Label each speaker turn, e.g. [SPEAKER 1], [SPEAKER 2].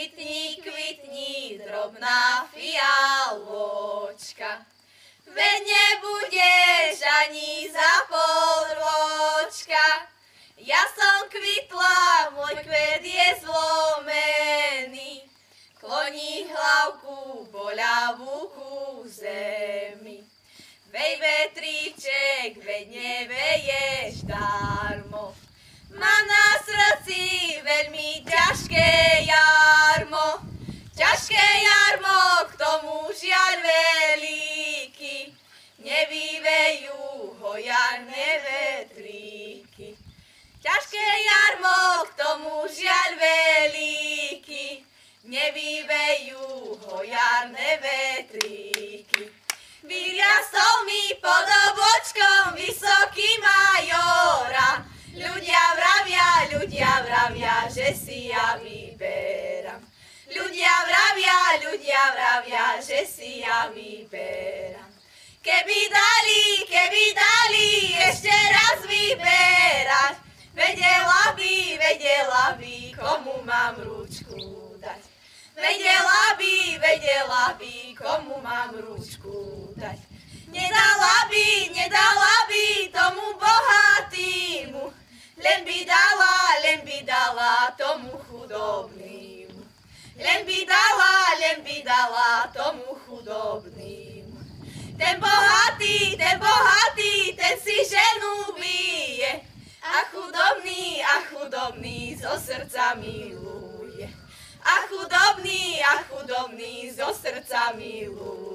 [SPEAKER 1] Kvitni, kvitni, drobná fialočka, veď nebudeš ani za pol ročka. Ja som kvitla, môj kvet je zlomený, kloní hlavku po ľavú ku zemi. Vej vetríček, veď neveješ darmo, má na srdci veľmi ťažké jarmo. Ťažké jarmo, k tomu žiaľ veľký, nevyvejú ho jarné vetríky. Ťažké jarmo, k tomu žiaľ veľký, nevyvejú ho jarné vetríky. Vyriastol mi pod obočkom vysoký majora, ľudia vravia, že si ja vyberám. Ľudia vravia, že si ja vyberám. Keby dali ešte raz vyberať, vedela by, komu mám ručku dať. Vedela by, komu mám ručku dať. Nedala by tomu bohatýmu, len by dala tomu chudobnému. Len by dala tomu chudobnému. Ten bohatý, ten si ženu bije, a chudobný zo srdca miluje. A chudobný zo srdca miluje.